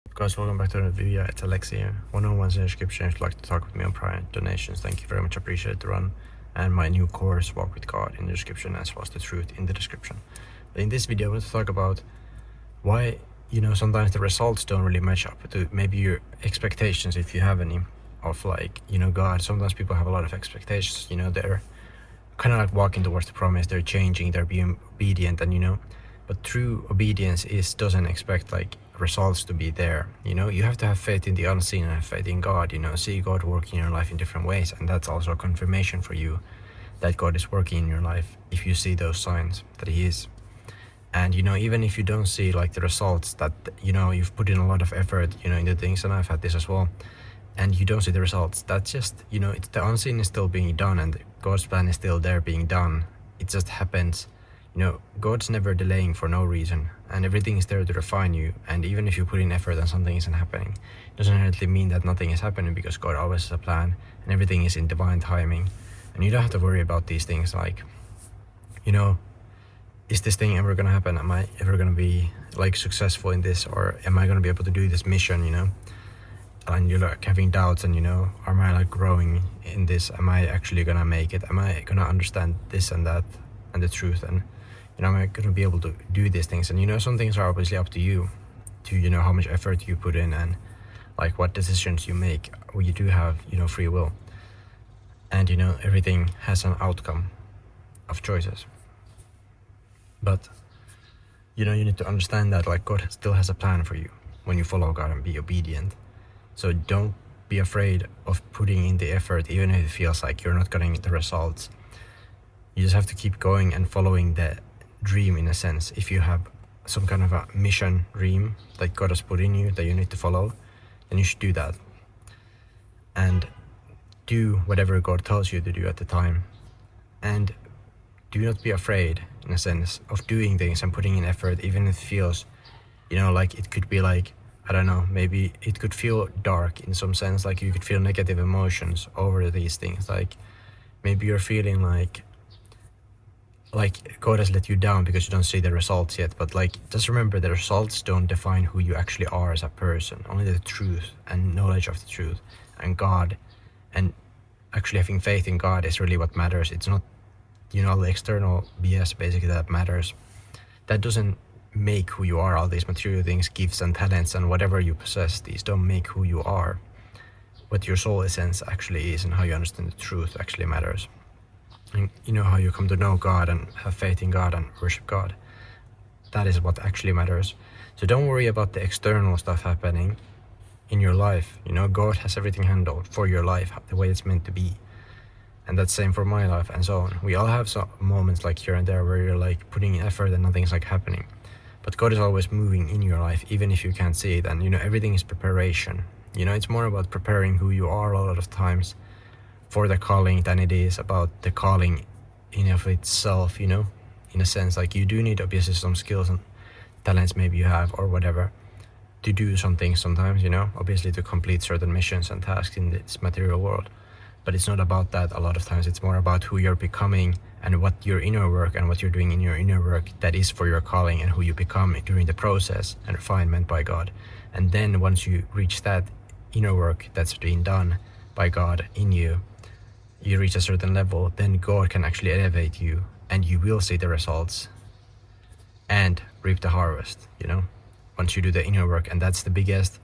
Guys, welcome back to the video. It's Aleksi here. 101's in the description if you'd like to talk with me on prior donations. Thank you very much. Appreciate the run. And my new course, Walk with God, in the description, as well as the truth in the description. But in this video, I want to talk about why, sometimes the results don't really match up to maybe your expectations, if you have any, of God. Sometimes people have a lot of expectations, they're kind of like walking towards the promise, they're changing, they're being obedient, and but true obedience doesn't expect results to be there. You have to have faith in the unseen and have faith in God. See God working in your life in different ways, and that's also a confirmation for you that God is working in your life if you see those signs that He is. And even if you don't see the results that you've put in a lot of effort into things, and I've had this as well, and you don't see the results, that's just it's the unseen is still being done, and God's plan is still there being done. It just happens. God's never delaying for no reason, and everything is there to refine you. And even if you put in effort and something isn't happening, it doesn't inherently mean that nothing is happening, because God always has a plan and everything is in divine timing. And you don't have to worry about these things is this thing ever gonna happen? Am I ever gonna be successful in this, or am I gonna be able to do this mission? And you're having doubts, and am I growing in this? Am I actually gonna make it? Am I gonna understand this and that and the truth? And am I going to be able to do these things? And some things are obviously up to you, to how much effort you put in, and what decisions you make. Well, you do have free will, and everything has an outcome of choices. But you need to understand that God still has a plan for you when you follow God and be obedient. So don't be afraid of putting in the effort, even if it feels like you're not getting the results. You just have to keep going and following the dream, in a sense. If you have some kind of a mission dream that God has put in you that you need to follow, then you should do that. And do whatever God tells you to do at the time. And do not be afraid, in a sense, of doing things and putting in effort, even if it feels, it could be I don't know, maybe it could feel dark in some sense, you could feel negative emotions over these things. Maybe you're feeling like God has let you down because you don't see the results yet. But just remember, the results don't define who you actually are as a person. Only the truth and knowledge of the truth and God, and actually having faith in God, is really what matters. It's not all the external BS basically that matters. That doesn't make who you are. All these material things, gifts and talents and whatever you possess, these don't make who you are. What your soul essence actually is, and how you understand the truth, actually matters. And how you come to know God and have faith in God and worship God. That is what actually matters. So don't worry about the external stuff happening in your life. God has everything handled for your life the way it's meant to be. And that's same for my life, and so on. We all have some moments here and there where you're putting in effort and nothing's happening. But God is always moving in your life, even if you can't see it. And everything is preparation. It's more about preparing who you are a lot of times for the calling than it is about the calling in of itself, in a sense. You do need obviously some skills and talents maybe you have, or whatever, to do some things sometimes, obviously to complete certain missions and tasks in this material world. But it's not about that. A lot of times it's more about who you're becoming and what your inner work and what you're doing in your inner work that is for your calling, and who you become during the process and refinement by God. And then once you reach that inner work that's being done by God in you, you reach a certain level, then God can actually elevate you, and you will see the results and reap the harvest, once you do the inner work. And that's the biggest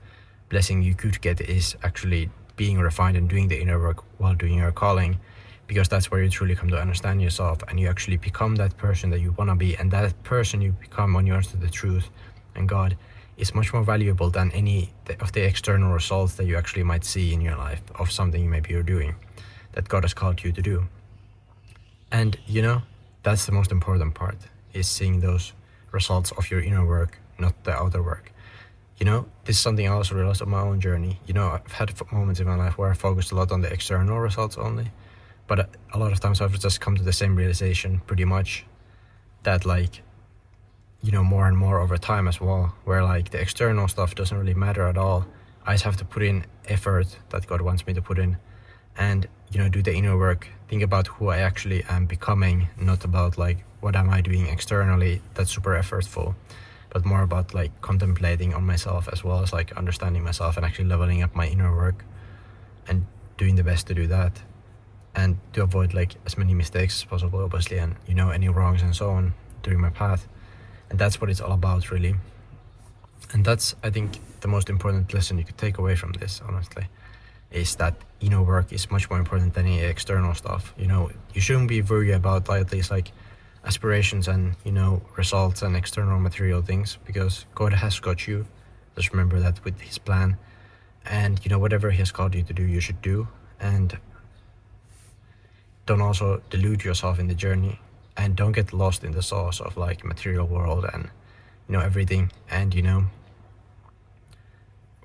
blessing you could get, is actually being refined and doing the inner work while doing your calling, because that's where you truly come to understand yourself, and you actually become that person that you want to be. And that person you become when you understand the truth and God is much more valuable than any of the external results that you actually might see in your life of something maybe you're doing that God has called you to do. And that's the most important part, is seeing those results of your inner work, not the outer work. This is something I also realized on my own journey. I've had moments in my life where I focused a lot on the external results only, but a lot of times I've just come to the same realization pretty much, that more and more over time as well, where the external stuff doesn't really matter at all. I just have to put in effort that God wants me to put in, and do the inner work, think about who I actually am becoming, not about what am I doing externally that's super effortful. but more about like contemplating on myself, as well as like understanding myself and actually leveling up my inner work and doing the best to do that, and to avoid like as many mistakes as possible, obviously, and you know, any wrongs and so on during my path. And that's what it's all about, really. And that's, I think, the most important lesson you could take away from this, honestly, is that inner work is much more important than any external stuff. You know, you shouldn't be worried about like these like aspirations and, you know, results and external material things, because God has got you. Just remember that with his plan, and you know, whatever he has called you to do, you should do. And don't also delude yourself in the journey, and don't get lost in the sauce of like material world and, you know, everything. And you know,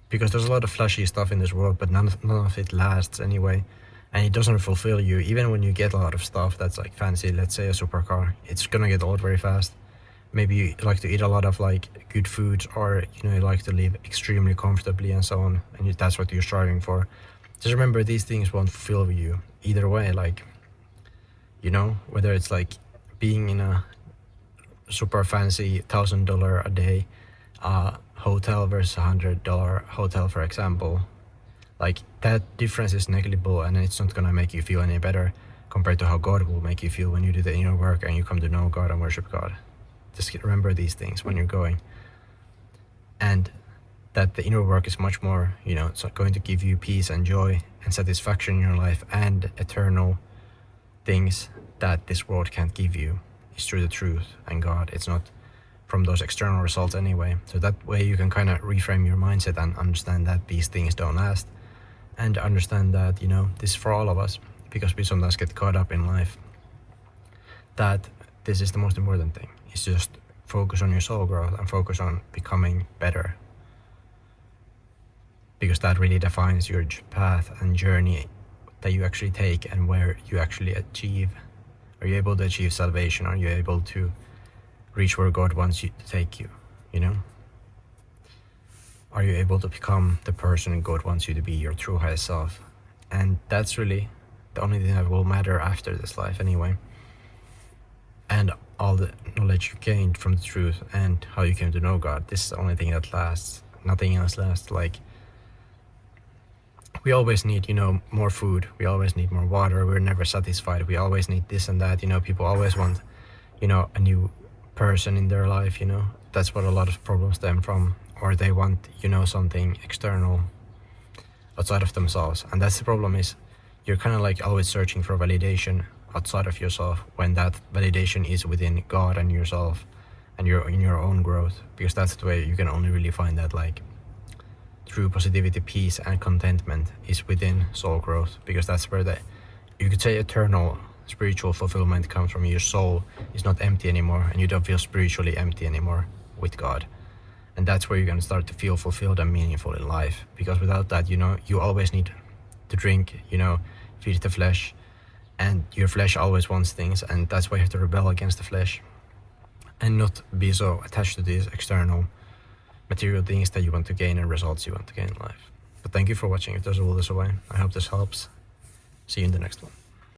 because there's a lot of flashy stuff in this world, but none of it lasts anyway, and it doesn't fulfill you. Even when you get a lot of stuff that's like fancy, let's say a supercar, it's gonna get old very fast. Maybe you like to eat a lot of like good foods, or you know, you like to live extremely comfortably and so on, and that's what you're striving for. Just remember, these things won't fulfill you either way. Like, you know, whether it's like being in a super fancy $1,000 a day hotel versus $100 hotel, for example, like that difference is negligible, and it's not gonna make you feel any better compared to how God will make you feel when you do the inner work and you come to know God and worship God. Just remember these things when you're going, and that the inner work is much more, you know, it's going to give you peace and joy and satisfaction in your life, and eternal things that this world can't give you is through the truth and God. It's not from those external results anyway. So that way you can kind of reframe your mindset and understand that these things don't last, and understand that, you know, this is for all of us, because we sometimes get caught up in life, that this is the most important thing. It's just focus on your soul growth and focus on becoming better, because that really defines your path and journey that you actually take, and where you actually achieve. Are you able to achieve salvation? Are you able to reach where God wants you to take you? You know? Are you able to become the person God wants you to be, your true highest self? And that's really the only thing that will matter after this life anyway. And all the knowledge you gained from the truth and how you came to know God, this is the only thing that lasts. Nothing else lasts. Like, we always need, you know, more food. We always need more water. We're never satisfied. We always need this and that. You know, people always want, you know, a new person in their life, you know. That's what a lot of problems stem from. Or they want, you know, something external outside of themselves. And that's the problem, is you're kind of like always searching for validation outside of yourself, when that validation is within God and yourself, and you're in your own growth. Because that's the way you can only really find that like true positivity, peace and contentment is within soul growth, because that's where the, you could say, eternal spiritual fulfillment comes from. Your soul is not empty anymore, and you don't feel spiritually empty anymore with God. And that's where you're going to start to feel fulfilled and meaningful in life, because without that, you know, you always need to drink, you know, feed the flesh, and your flesh always wants things, and that's why you have to rebel against the flesh and not be so attached to these external material things that you want to gain and results you want to gain in life. But thank you for watching. If there's a will, there's a way. I hope this helps. See you in the next one.